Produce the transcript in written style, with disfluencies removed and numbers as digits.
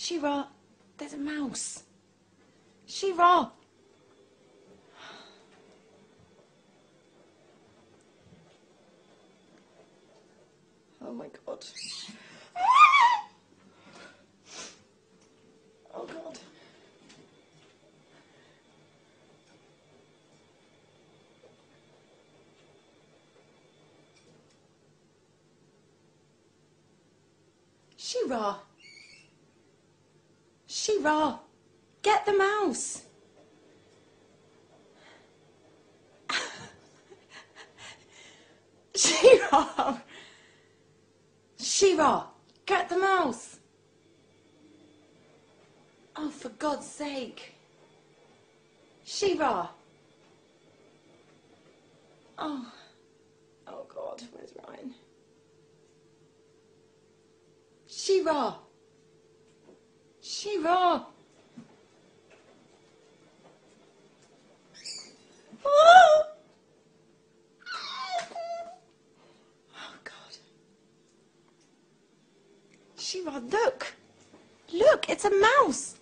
Shira, there's a mouse. Shira! Oh my God. Oh God. Shira! Shira! Get the mouse! Shira! Shira! Get the mouse! Oh, for God's sake. Shira! Oh. Oh God, where's Ryan? Shira! Shira! Oh! Oh God. Shira, look! Look, it's a mouse!